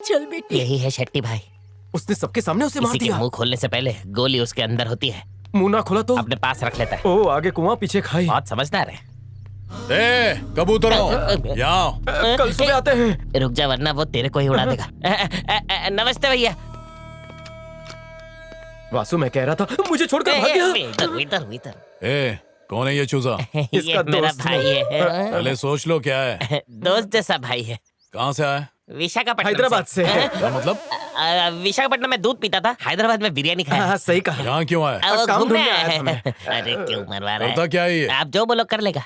चल बेटी। यही है शेट्टी भाई। उसने सबके सामने उसे मार किसी के दिया। मुंह खोलने से पहले गोली उसके अंदर होती है। मुंह ना खोला तो अपने पास रख लेता है। ओ आगे कुआं पीछे खाई। बहुत समझदार है। कबूतरों यहाँ कल सुबह आते हैं। रुक जा वरना वो तेरे को ही उड़ा देगा। नमस्ते भैया। वासु मैं कह रहा था मुझे छोड़कर भाग गया। इधर इधर इधर। कौन है ये चूजा? ये मेरा भाई है। पहले सोच लो क्या है। दोस्त जैसा भाई है। कहाँ से आया? विशाखापट्टनम हैदराबाद से है। क्या मतलब? विशाखापट्टनम में दूध पीता था, हैदराबाद में बिरयानी खाया। हाँ सही कहा। यहाँ क्यों आया? वो काम घूमने ढूंढने आया आया था है। अरे क्यों मरवा रहा करता है? क्या है ये? आप जो बोलो कर लेगा,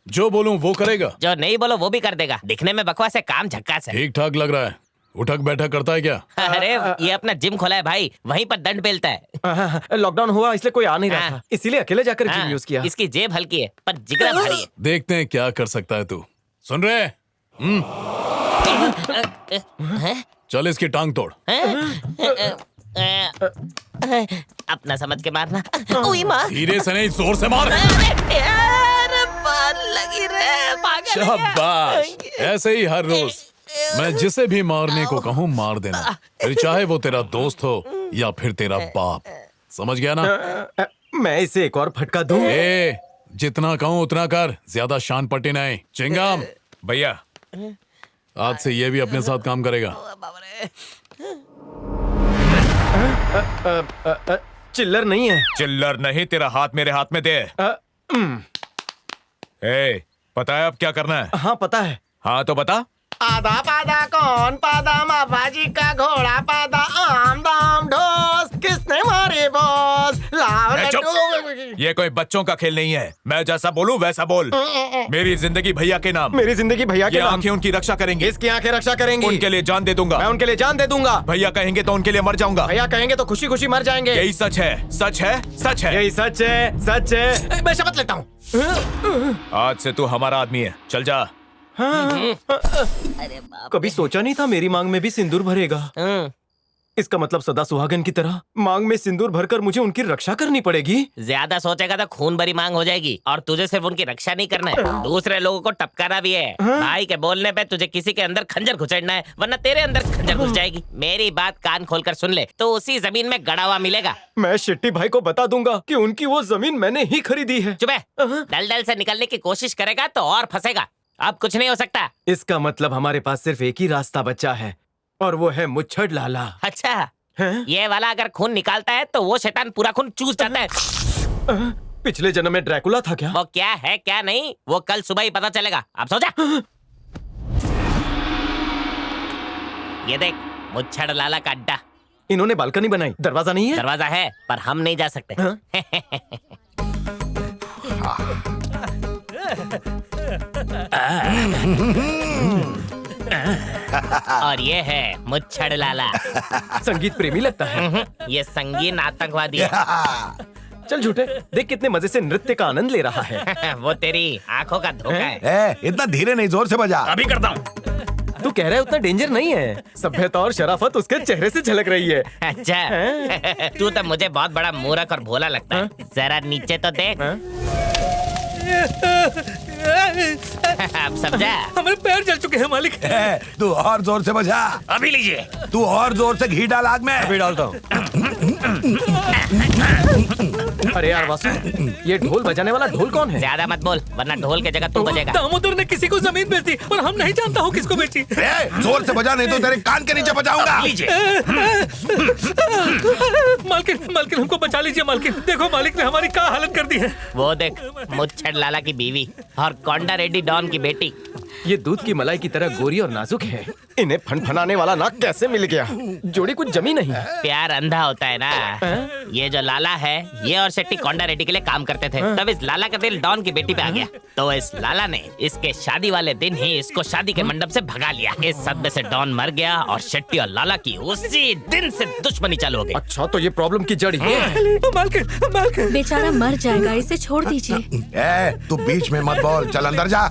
जो बोलूं वो करेगा। जो नहीं बोलो वो भी कर देगा। दिखने में बकवास है, काम झक्कास है। ठीक ठाक लग रहा है। उठक बैठक करता है क्या? अरे ये अपना जिम खोला है भाई, वहीं पर दंड पेलता है। लॉकडाउन हुआ इसलिए कोई आ नहीं रहा हाँ। था, इसीलिए अकेले जाकर जिम हाँ, यूज किया। इसकी जेब हल्की है पर जिगरा भारी है। देखते हैं क्या कर सकता है तू। सुन रहे? चल इसकी टांग तोड़। अपना समझ के मारना। ओए माँ। धीरे से नहीं, जोर से मार। अरे यार, बाल लगी रे, पागल है क्या? शाबाश। ऐसे ही हर रोज मैं जिसे भी मारने को कहूँ मार देना, फिर चाहे वो तेरा दोस्त हो या फिर तेरा बाप। समझ गया ना? मैं इसे एक और फटका दूं? जितना कहूँ उतना कर, ज्यादा शान पट्टी नहीं। चिंगम भैया, आज से ये भी अपने साथ काम करेगा। चिल्लर नहीं है। चिल्लर नहीं, तेरा हाथ मेरे हाथ में दे। पता है अब क्या करना है? हाँ पता है। हाँ तो बता। आधा पादा कौन पादा माभाजी का घोड़ा पादा आम दाम ढोस किसने मारे बॉस लाव ए, चुप। लड्डू। ये कोई बच्चों का खेल नहीं है। मैं जैसा बोलूं वैसा बोल। मेरी जिंदगी भैया के नाम। मेरी जिंदगी भैया के ये नाम। आंखें उनकी रक्षा करेंगी। इसकी आंखें रक्षा करेंगी। उनके लिए जान दे दूंगा। मैं उनके लिए जान दे दूंगा। भैया कहेंगे तो उनके लिए मर जाऊंगा। भैया कहेंगे तो खुशी खुशी मर जाएंगे। यही सच है, सच है, सच है। यही सच है, सच है। मैं शपथ लेता हूँ। आज से तू हमारा आदमी है। चल जा। कभी सोचा नहीं था मेरी मांग में भी सिंदूर भरेगा। इसका मतलब सदा सुहागन की तरह मांग में सिंदूर भरकर मुझे उनकी रक्षा करनी पड़ेगी। ज्यादा सोचेगा तो खून भरी मांग हो जाएगी और तुझे सिर्फ उनकी रक्षा नहीं करना है, दूसरे लोगों को टपकाना भी है। भाई के बोलने पे तुझे किसी के अंदर खंजर घुसेड़ना है, वरना तेरे अंदर खंजर घुस जाएगी। मेरी बात कान खोलकर सुन ले, तो उसी जमीन में गड़ा हुआ मिलेगा। मैं शेट्टी भाई को बता दूंगा कि उनकी वो जमीन मैंने ही खरीदी है। चुप है। दलदल से निकलने की कोशिश करेगा तो और फंसेगा। अब कुछ नहीं हो सकता। इसका मतलब हमारे पास सिर्फ एक ही रास्ता बचा है और वो है मुच्छड़ लाला। अच्छा, हैं? ये वाला अगर खून निकालता है तो वो शैतान पूरा खून चूस जाता है। पिछले जन्म में ड्रैकुला था क्या? वो क्या है क्या नहीं, वो कल सुबह ही पता चलेगा। अब सो जा। ये देख, मुच्छड़ लाला का अड्डा। इन्होंने बालकनी बनाई, दरवाजा नहीं है? दरवाजा है पर हम नहीं जा सकते। हाँ? और ये है मुच्छड़ लाला। संगीत प्रेमी लगता है। ये संगीन आतंकवादी है। चल झूठे, देख कितने मजे से नृत्य का आनंद ले रहा है। वो तेरी आंखों का धोखा है। इतना धीरे नहीं, जोर से बजा। अभी करता हूँ। तू कह रहा है उतना डेंजर नहीं है। सभ्यता और शराफत उसके चेहरे से झलक रही है। अच्छा, तू तो मुझे बहुत बड़ा मूर्ख और भोला लगता है। जरा नीचे तो देख। अब समझा? हमारे पैर जल चुके हैं मालिक। तू और जोर से बजा। अभी लीजिए। तू और जोर से घी डाल आग में। अभी डालता हूँ। अरे यार वासु, ये ढोल बजाने वाला ढोल कौन है? ज्यादा मत बोल वरना ढोल के जगह तू बजेगा। दामोदर ने किसी को जमीन बेच दी और हम नहीं जानता हूँ किसको बेची। जोर से बजा, नहीं तो तेरे कान के नीचे बजाऊंगा। मालकिन, मालकिन हमको बचा लीजिए मालकिन। देखो मालिक ने हमारी क्या हालत कर दी है। वो देख, मुच्छड़ लाला की बीवी और कोंडा रेड्डी डॉन की बेटी। ये दूध की मलाई की तरह गोरी और नाजुक है। इन्हें फनफनाने वाला नाक कैसे मिल गया? जोड़ी कुछ जमी नहीं। प्यार अंधा होता है ना। ये जो लाला है, ये और शेट्टी कोंडा रेड्डी के लिए काम करते थे। तब इस लाला का दिल डॉन की बेटी पे आ गया, तो इस लाला ने इसके शादी वाले दिन ही इसको शादी के मंडप से भगा लिया। इस सदमे से डॉन मर गया और शेट्टी और लाला की उसी दिन से दुश्मनी चालू हो गई। अच्छा, तो ये प्रॉब्लम की जड़ ये है। मालकिन, मालकिन। बेचारा मर जाएगा, इसे छोड़ दीजिए। तू बीच में मत बोल, चल अंदर जा।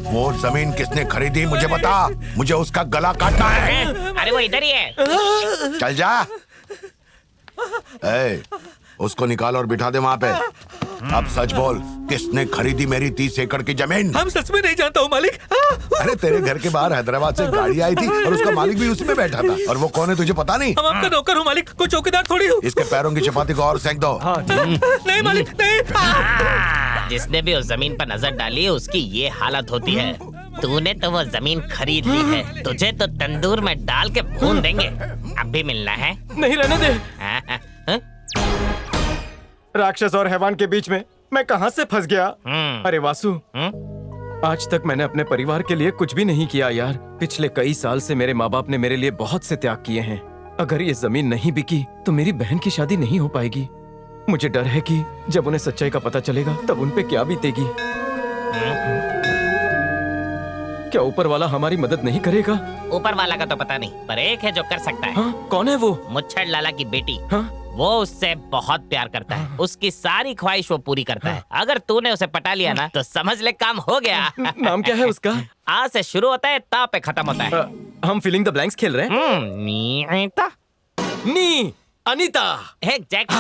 वो जमीन किसने खरीदी मुझे बता, मुझे उसका गला काटना है। अरे वो इधर ही है। चल जा। उसको निकाल और बिठा दे वहां पे। अब सच बोल, किसने खरीदी मेरी 30 एकड़ की जमीन? हम सच में नहीं जानता हूँ मालिक। अरे तेरे घर के बाहर हैदराबाद से गाड़ी आई थी और उसका मालिक भी उसी में बैठा था। और वो कौन है तुझे पता नहीं? हम आपका नौकर हूँ मालिक, कोई चौकीदार थोड़ी हूँ। इसके पैरों की चपाती को और सेंक दो। नहीं मालिक नहीं। जिसने भी उस जमीन पर नजर डाली उसकी ये हालत होती है। तूने तो वो जमीन खरीद ली है, तुझे तो तंदूर में डाल के भून देंगे। अब भी मिलना है? नहीं, रहने दे। हाँ, हाँ, हाँ? राक्षस और हैवान के बीच में मैं कहां से फंस गया? अरे वासु, आज तक मैंने अपने परिवार के लिए कुछ भी नहीं किया यार। पिछले कई साल से मेरे माँ बाप ने मेरे लिए बहुत से त्याग किए हैं। अगर ये जमीन नहीं बिकी तो मेरी बहन की शादी नहीं हो पाएगी। मुझे डर है कि जब उन्हें सच्चाई का पता चलेगा तब उन पे क्या बीतेगी। क्या ऊपर वाला हमारी मदद नहीं करेगा? ऊपर वाला का तो पता नहीं, पर एक है जो कर सकता है। हाँ, कौन है वो? मुच्छड़ लाला की बेटी। हाँ? वो उससे बहुत प्यार करता है, उसकी सारी ख्वाहिश वो पूरी करता है। अगर तूने उसे पटा लिया ना तो समझ ले काम हो गया। नाम क्या है उसका? आ से शुरू होता है, ता पे खत्म होता है। हम फिलिंग द ब्लैंक्स खेल रहे हैं। नीता। नी अनीता। एग्जैक्टली।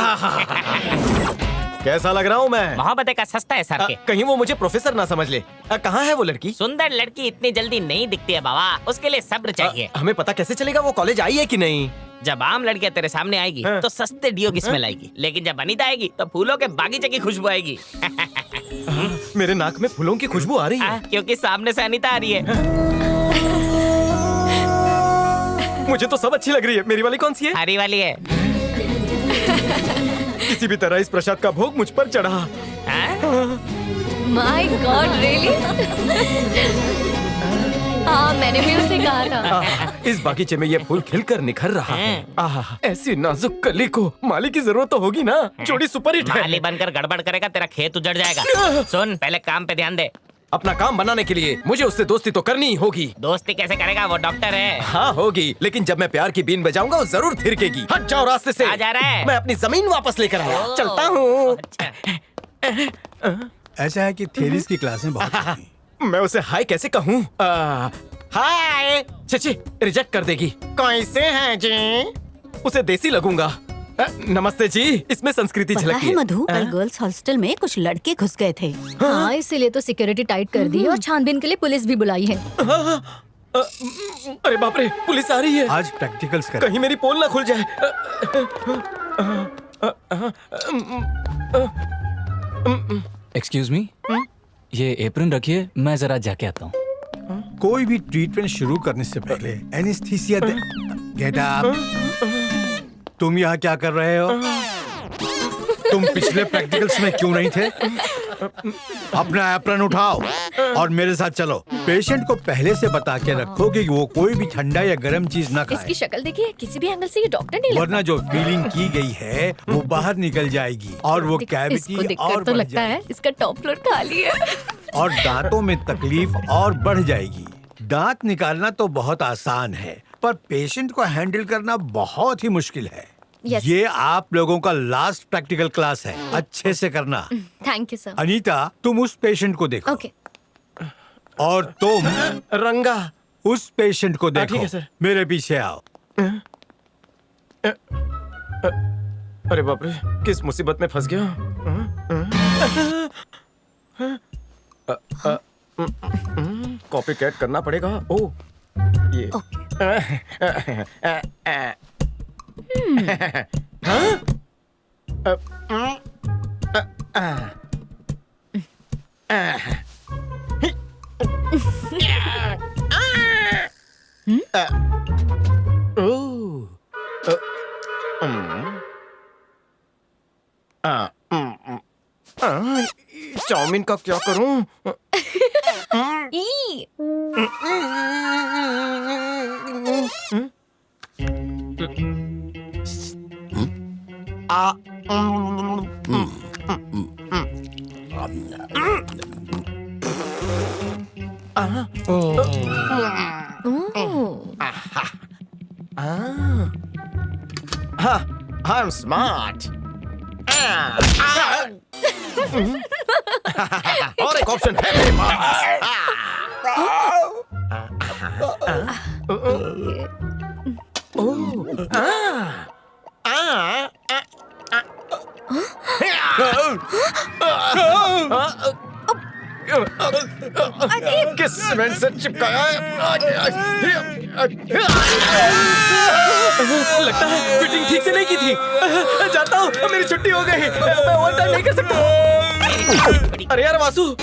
कैसा लग रहा हूँ मैं? मोहब्बत का सस्ता है सर के। कहीं वो मुझे प्रोफेसर ना समझ ले। कहाँ है वो लड़की? सुंदर लड़की इतनी जल्दी नहीं दिखती है बाबा, उसके लिए सब्र चाहिए। हमें पता कैसे चलेगा वो कॉलेज आई है कि नहीं? जब आम लड़कियां तेरे सामने आएगी तो सस्ते डियो की स्मेल आएगी, लेकिन जब अनीता आएगी तो फूलों के बागीचे की खुशबू आएगी। मेरे नाक में फूलों की खुशबू आ रही है। क्योंकि सामने से अनीता आ रही है। मुझे तो सब अच्छी लग रही है। मेरी वाली कौन सी है? हरी वाली है। किसी भी तरह इस प्रसाद का भोग मुझ पर चढ़ा। My God, really? हाँ, मैंने भी उसे कहा था। इस बागीचे में ये फूल खिलकर निखर रहा है। आहा, ऐसी नाजुक कली को माली की जरूरत तो होगी ना। जोड़ी सुपर हिट है। माली बनकर गड़बड़ करेगा तेरा खेत उजड़ जाएगा। सुन, पहले काम पे ध्यान दे। अपना काम बनाने के लिए मुझे उससे दोस्ती तो करनी ही होगी। दोस्ती कैसे करेगा, वो डॉक्टर है। हाँ होगी, लेकिन जब मैं प्यार की बीन बजाऊंगा वो जरूर थिरकेगी। हट जाओ रास्ते से। आ जा रहा है। मैं अपनी जमीन वापस लेकर आया। चलता हूँ। अच्छा। ऐसा है कि थेरीज की क्लासें बहुत होती हैं। मैं उसे हाय कैसे कहूँ? हाय। चिची रिजेक्ट कर देगी। कैसे हैं जी? उसे देसी लगूंगा। नमस्ते जी। इसमें संस्कृति पता झलकती है मधु, कल गर्ल्स हॉस्टल में कुछ लड़के घुस गए थे। हाँ, इसीलिए तो सिक्योरिटी टाइट कर दी और छानबीन के लिए पुलिस भी बुलाई है। अरे बाप रे, पुलिस आ रही है। आज प्रैक्टिकल्स कर। कहीं मेरी पोल ना खुल जाए। एक्सक्यूज मी, ये एप्रन रखिए, मैं जरा जाके आता हूँ। कोई भी ट्रीटमेंट शुरू करने से पहले एनेस्थीसिया दे। Get up. तुम यहाँ क्या कर रहे हो? तुम पिछले प्रैक्टिकल्स में क्यों नहीं थे? अपना एप्रन उठाओ और मेरे साथ चलो। पेशेंट को पहले से बता के रखो कि वो कोई भी ठंडा या गर्म चीज ना खाए, इसकी शक्ल देखिए, किसी भी एंगल से ये डॉक्टर नहीं लगता। वरना जो फीलिंग की गई है वो बाहर निकल जाएगी और वो इसको कैविटी देखकर और तो बढ़ लगता है जाएगी इसका टॉप फ्लोर खाली है। और दांतों में तकलीफ और बढ़ जाएगी। दांत निकालना तो बहुत आसान है, पर पेशेंट को हैंडल करना बहुत ही मुश्किल है। Yes. ये आप लोगों का लास्ट प्रैक्टिकल क्लास है, अच्छे से करना। Thank you sir. अनीता, तुम उस पेशेंट को देखो। ओके। और तुम रंगा उस पेशेंट को देखो। ठीक है सर। मेरे पीछे आओ। अरे बाप रे, किस मुसीबत में फंस गया। कॉपी कैट करना पड़ेगा। ओ ये चाउमीन का क्या करूं? ई, I'm smart. और एक ऑप्शन है मेरे पास। किस सीमेंट से चिपकाया है? लगता है फिटिंग ठीक से नहीं की थी। जाता हूँ, मेरी छुट्टी हो गई, मैं ओवरटाइम नहीं कर सकता। अरे यार वासु,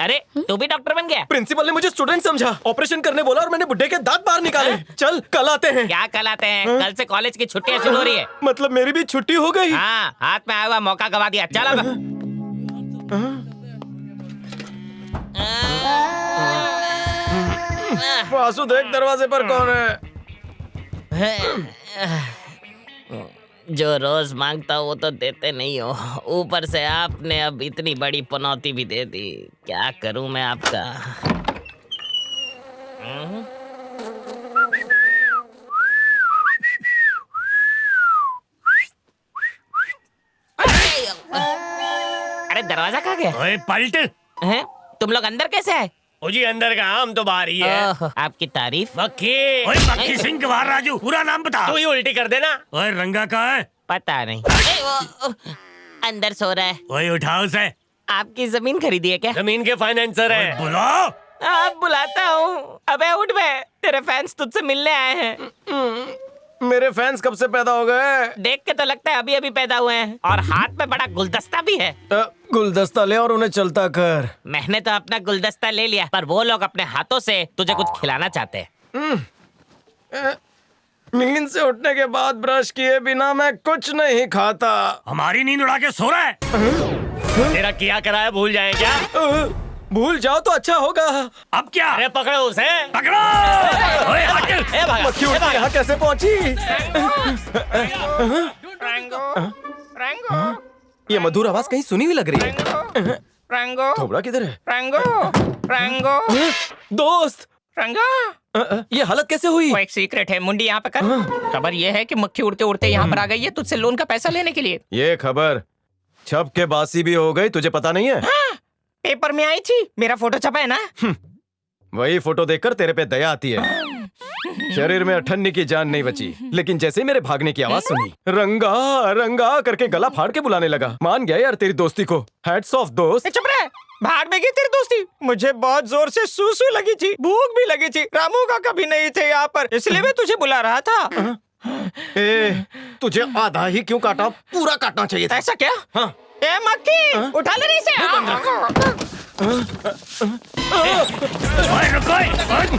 अरे तू भी डॉक्टर बन गया? प्रिंसिपल ने मुझे स्टूडेंट समझा, ऑपरेशन करने बोला और मैंने बुड्ढे के दांत बाहर निकाले। चल कल आते हैं। क्या कल आते हैं? कल से कॉलेज की छुट्टियां शुरू हो रही है। मतलब मेरी भी छुट्टी हो गई? हाँ, हाथ में आया हुआ मौका गवा दिया। चल अब। वासु देख दरवाजे पर कौन है? जो रोज मांगता वो तो देते नहीं हो, ऊपर से आपने अब इतनी बड़ी पनौती भी दे दी। क्या करूं मैं आपका? अरे दरवाजा कहाँ गया? ओए पलट। हैं? तुम लोग अंदर कैसे आए? ओ जी अंदर का, हम तो बाहर ही है। ओह, आपकी तारीफ। मक्खी। ओए मक्खी सिंह के बाहर राजू, पूरा नाम बता। तू ही उल्टी कर देना। ओए रंगा कहाँ है? पता नहीं। वो अंदर सो रहा है। ओए उठाओ उसे। आपकी जमीन खरीदी है क्या? जमीन के फाइनेंसर है। बुलाओ। आप बुलाता हूँ। अबे उठ बे, तेरे फैंस तुझसे मिलने आए हैं। मेरे फैंस कब से पैदा हो गए? देख के तो लगता है अभी अभी पैदा हुए हैं। और हाथ में बड़ा गुलदस्ता भी है। गुलदस्ता ले और उन्हें चलता कर। मैंने तो अपना गुलदस्ता ले लिया, पर वो लोग अपने हाथों से तुझे कुछ खिलाना चाहते हैं। नींद से उठने के बाद ब्रश किए बिना मैं कुछ नहीं खाता। हमारी नींद उड़ा के सो रहा है। तेरा किया कराया भूल जाए क्या? भूल जाओ तो अच्छा होगा। अब क्या? अरे पकड़ो उसे। पकड़ो। ओए हट। ए भागा, मक्खी ए उड़ के भागा। यहाँ कैसे पहुँची? ये मधुर आवाज कहीं सुनी हुई लग रही है। थोबड़ा किधर है? दोस्त, ये हालत कैसे हुई? वो एक सीक्रेट है। मुंडी यहाँ पे कर। खबर ये है कि मक्खी उड़ते उड़ते यहाँ पर आ गई है तुझसे लोन का पैसा लेने के लिए। ये खबर छप के बासी भी हो गई, तुझे पता नहीं है? हाँ, पेपर में आई थी, मेरा फोटो छपा है ना। वही फोटो देखकर तेरे पे दया आती है। शरीर में अठन्नी की जान नहीं बची, लेकिन जैसे ही मेरे भागने की आवाज सुनी, रंगा रंगा करके गला फाड़ के बुलाने लगा। मान गया यार तेरी दोस्ती को। हैट्स ऑफ दोस्त। चुप रहे, भाग में गई तेरी दोस्ती। मुझे बहुत जोर से सूसू लगी थी, भूख भी लगी थी। रामू का कभी नहीं थे यहाँ पर, इसलिए मैं तुझे बुला रहा था। ए, तुझे आधा ही क्यों काटा? पूरा काटना चाहिए था। ऐसा क्या? हाँ। ए मक्खी, उठा ले इसे। ओए रुको।